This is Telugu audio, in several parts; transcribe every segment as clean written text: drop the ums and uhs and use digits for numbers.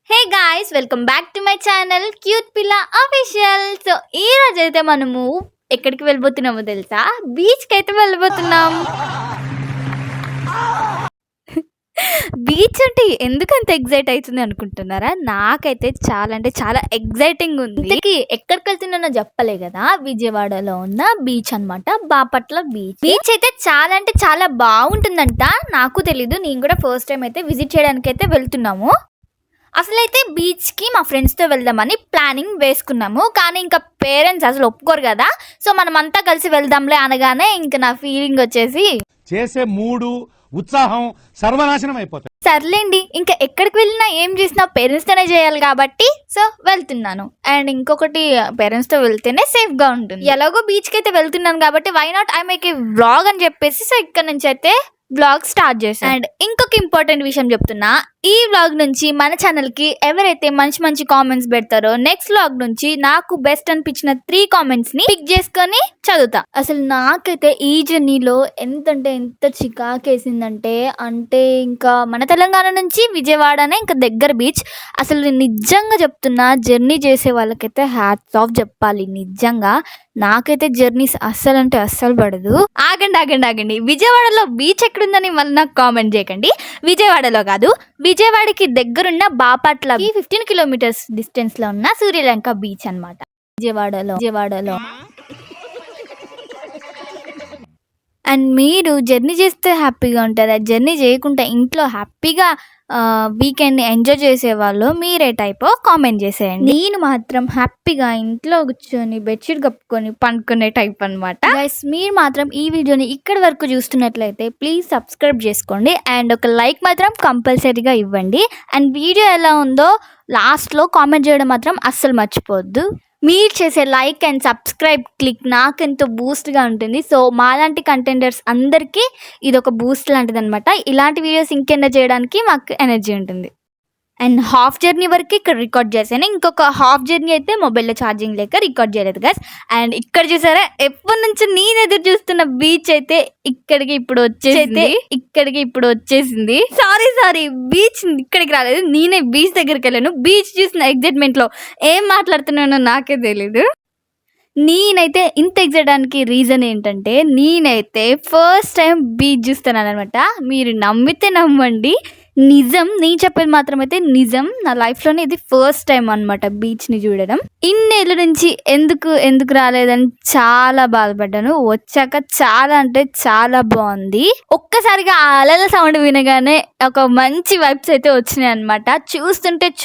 Hey guys, welcome back to my channel cute పిల్ల అఫీషియల్. సో ఈ రోజు అయితే మనము ఎక్కడికి వెళ్ళబోతున్నామో తెలుసా? బీచ్కి అయితే వెళ్ళబోతున్నాం. బీచ్ అంటే ఎందుకంత ఎగ్జైట్ అవుతుంది అనుకుంటున్నారా? నాకైతే చాలా అంటే చాలా ఎగ్జైటింగ్ ఉంది. ఎక్కడికి వెళ్తున్నానో చెప్పలే కదా, విజయవాడలో ఉన్న బీచ్ అన్నమాట, బాపట్ల బీచ్. బీచ్ అయితే చాలా అంటే చాలా బాగుంటుందంట. నాకు తెలీదు, నేను కూడా ఫస్ట్ టైం అయితే విజిట్ చేయడానికి అయితే వెళ్తున్నాము. అసలైతే బీచ్కి మా ఫ్రెండ్స్తో వెళ్దామని ప్లానింగ్ వేసుకున్నాము, కానీ ఇంకా పేరెంట్స్ అసలు ఒప్పుకోరు కదా. సో మనం అంతా కలిసి వెళ్దాంలే అనగానే ఇంకా నా ఫీలింగ్ వచ్చేసి చేసే మూడు ఉత్సాహం సర్వనాశనం అయిపోతుంది. సర్లేండి, ఇంకా ఎక్కడికి వెళ్ళినా ఏం చేసినా పేరెంట్స్తోనే చేయాలి కాబట్టి సో వెళ్తున్నాను. అండ్ ఇంకొకటి, పేరెంట్స్తో వెళ్తేనే సేఫ్గా ఉంటుంది. ఎలాగో బీచ్కి అయితే వెళ్తున్నాను కాబట్టి why not I make a vlog అని చెప్పేసి సో ఇక్కడ నుంచి అయితే వ్లాగ్ స్టార్ట్ చేశాను. అండ్ ఇంకొక ఇంపార్టెంట్ విషయం చెప్తున్నా, ఈ వ్లాగ్ నుంచి మన ఛానల్ కి ఎవరైతే మంచి మంచి కామెంట్స్ పెడతారో నెక్స్ట్ వ్లాగ్ నుంచి నాకు బెస్ట్ అనిపించిన 3 కామెంట్స్ ని పిక్ చేసుకొని చదువుతా. అసలు నాకైతే ఈ జర్నీలో ఎంత చికాకేసిందంటే ఇంకా మన తెలంగాణ నుంచి విజయవాడనే ఇంకా దగ్గర బీచ్. అసలు నిజంగా చెప్తున్నా, జర్నీ చేసే వాళ్ళకైతే హ్యాట్స్ ఆఫ్ చెప్పాలి. నిజంగా నాకైతే జర్నీస్ అస్సలు అంటే అస్సలు పడదు. ఆగండి, విజయవాడలో బీచ్ ఎక్కడుందని మళ్ళీ నాకు కామెంట్ చేయకండి. విజయవాడలో కాదు, విజయవాడకి దగ్గరున్న బాపట్ల 15 కిలోమీటర్స్ డిస్టెన్స్ లో ఉన్న సూర్యలంక బీచ్ అన్నమాట. విజయవాడలో అండ్ మీరు జర్నీ చేస్తే హ్యాపీగా ఉంటారా? జర్నీ చేయకుండా ఇంట్లో హ్యాపీగా వీకెండ్ ఎంజాయ్ చేసేవాళ్ళు మీరే టైప్ కామెంట్ చేసేయండి. నేను మాత్రం హ్యాపీగా ఇంట్లో కూర్చొని బెడ్షీట్ కప్పుకొని పండుకునే టైప్ అనమాట. గైస్, మీరు మాత్రం ఈ వీడియోని ఇక్కడి వరకు చూస్తున్నట్లయితే ప్లీజ్ సబ్స్క్రైబ్ చేసుకోండి అండ్ ఒక లైక్ మాత్రం కంపల్సరీగా ఇవ్వండి. అండ్ వీడియో ఎలా ఉందో లాస్ట్లో కామెంట్ చేయడం మాత్రం అస్సలు మర్చిపోవద్దు. మీరు చేసే లైక్ అండ్ సబ్స్క్రైబ్ క్లిక్ నాకెంతో బూస్ట్గా ఉంటుంది. సో మాలాంటి కంటెంటర్స్ అందరికీ ఇది ఒక బూస్ట్ లాంటిది అనమాట. ఇలాంటి వీడియోస్ ఇంకెన్నో చేయడానికి మాకు ఎనర్జీ ఉంటుంది. అండ్ హాఫ్ జర్నీ వరకు ఇక్కడ రికార్డ్ చేశాను, ఇంకొక హాఫ్ జర్నీ అయితే మొబైల్లో ఛార్జింగ్ లేక రికార్డ్ చేయలేదు గైస్. అండ్ ఇక్కడ చూసారా, ఎప్పటి నుంచి నేను ఎదురు చూస్తున్న బీచ్ అయితే ఇక్కడికి ఇప్పుడు వచ్చేసింది. సారీ, బీచ్ ఇక్కడికి రాలేదు, నేనే బీచ్ దగ్గరికి వెళ్ళాను. బీచ్ చూసిన ఎగ్జైట్మెంట్ లో ఏం మాట్లాడుతున్నానో నాకే తెలీదు. నేనైతే ఇంత ఎగ్జైటానికి రీజన్ ఏంటంటే, నేనైతే ఫస్ట్ టైం బీచ్ చూస్తున్నాను అనమాట. మీరు నమ్మితే నమ్మండి, నిజం, నేను చెప్పేది మాత్రం అయితే నిజం. నా లైఫ్లోనే ఇది ఫస్ట్ టైం అనమాట బీచ్ని చూడడం. ఇన్నేళ్ళ నుంచి ఎందుకు రాలేదని చాలా బాధపడ్డాను. వచ్చాక చాలా అంటే చాలా బాగుంది. ఒక్కసారిగా ఆ అలల సౌండ్ వినగానే ఒక మంచి వైబ్స్ అయితే వచ్చినాయి అనమాట.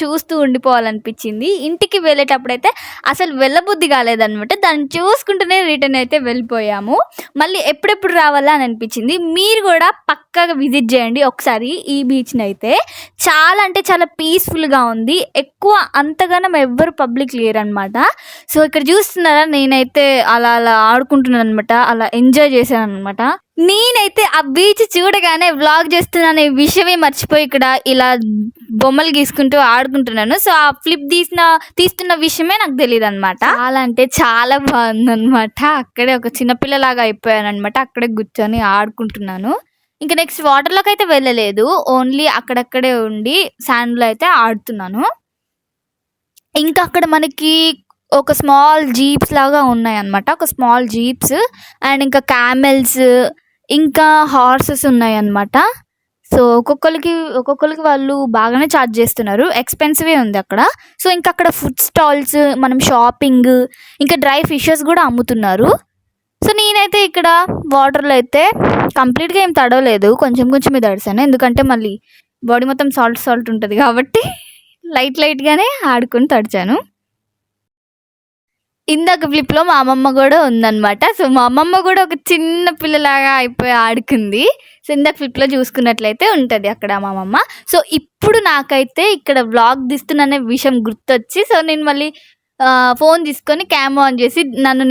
చూస్తూ ఉండిపోవాలనిపించింది. ఇంటికి వెళ్ళేటప్పుడు అయితే అసలు వెళ్ళబుద్ధి కాలేదనమాట. దాన్ని చూసుకుంటూనే రిటర్న్ అయితే వెళ్ళిపోయాము. మళ్ళీ ఎప్పుడెప్పుడు రావాలా అని అనిపించింది. మీరు కూడా పక్కాగా విజిట్ చేయండి ఒకసారి ఈ బీచ్ని. అయితే చాలా అంటే చాలా పీస్ఫుల్గా ఉంది. ఎక్కువ అంతగానం ఎవ్వరు పబ్లిక్ లేరు అనమాట. సో ఇక్కడ చూస్తున్నారా, నేనైతే అలా ఆడుకుంటున్నాను అనమాట, అలా ఎంజాయ్ చేశాను అనమాట. నేనైతే ఆ బీచ్ చూడగానే వ్లాగ్ చేస్తున్నాను విషయమే మర్చిపోయి ఇక్కడ ఇలా బొమ్మలు గీసుకుంటూ ఆడుకుంటున్నాను. సో ఆ ఫ్లిప్ తీస్తున్న విషయమే నాకు తెలియదు అనమాట. చాలా అంటే చాలా బాగుందనమాట. అక్కడే ఒక చిన్నపిల్లలాగా అయిపోయాను అనమాట. అక్కడే కూర్చొని ఆడుకుంటున్నాను. ఇంకా నెక్స్ట్ వాటర్లోకి అయితే వెళ్ళలేదు, ఓన్లీ అక్కడక్కడే ఉండి శాండ్లో అయితే ఆడుతున్నాను. ఇంకా అక్కడ మనకి ఒక స్మాల్ జీప్స్ లాగా ఉన్నాయన్నమాట, ఒక స్మాల్ జీప్స్ అండ్ ఇంకా క్యామెల్స్ ఇంకా హార్సెస్ ఉన్నాయన్నమాట. సో ఒక్కొక్కరికి వాళ్ళు బాగానే ఛార్జ్ చేస్తున్నారు, ఎక్స్పెన్సివే ఉంది అక్కడ. సో ఇంకా అక్కడ ఫుడ్ స్టాల్స్, మనం షాపింగ్, ఇంకా డ్రై ఫిషెస్ కూడా అమ్ముతున్నారు. సో నేనైతే ఇక్కడ వాటర్లో అయితే కంప్లీట్గా ఏం తడవలేదు, కొంచెం తడిసాను. ఎందుకంటే మళ్ళీ బాడీ మొత్తం సాల్ట్ ఉంటుంది కాబట్టి లైట్గానే ఆడుకొని తడిచాను. ఇందాక ఫ్లిప్లో మా అమ్మమ్మ కూడా ఉందన్నమాట. సో మా అమ్మమ్మ కూడా ఒక చిన్న పిల్లలాగా అయిపోయి ఆడుకుంది. సో ఇందాక ఫ్లిప్లో చూసుకున్నట్లయితే ఉంటుంది అక్కడ మా అమ్మమ్మ. సో ఇప్పుడు నాకైతే ఇక్కడ వ్లాగ్ తీస్తున్ననే విషయం గుర్తొచ్చి, సో నేను మళ్ళీ ఫోన్ తీసుకొని క్యామ్ ఆన్ చేసి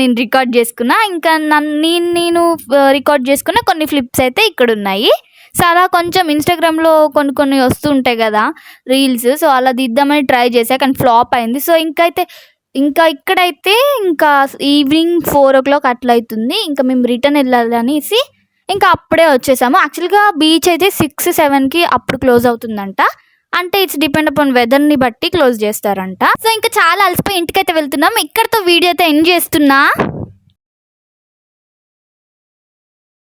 నేను రికార్డ్ చేసుకున్నా. ఇంకా నేను రికార్డ్ చేసుకున్న కొన్ని ఫ్లిప్స్ అయితే ఇక్కడ ఉన్నాయి. సో అలా కొంచెం ఇన్స్టాగ్రామ్లో కొన్ని వస్తూ ఉంటాయి కదా రీల్స్, సో అలా దిద్దామని ట్రై చేసా, కానీ ఫ్లాప్ అయింది. సో ఇంకా ఇక్కడైతే ఇంకా ఈవినింగ్ 4 o'clock అట్లా అవుతుంది. ఇంకా మేము రిటర్న్ వెళ్ళాలనేసి ఇంకా అప్పుడే వచ్చేసాము. యాక్చువల్గా బీచ్ అయితే 6-7కి అప్పుడు క్లోజ్ అవుతుందంట. అంటే ఇట్స్ డిపెండ్ అపాన్ వెదర్ ని బట్టి క్లోజ్ చేస్తారంట. సో ఇంకా చాలా అలసిపోయి ఇంటికైతే వెళ్తున్నాం. ఇక్కడతో వీడియో అయితే ఎండ్ చేస్తున్నా.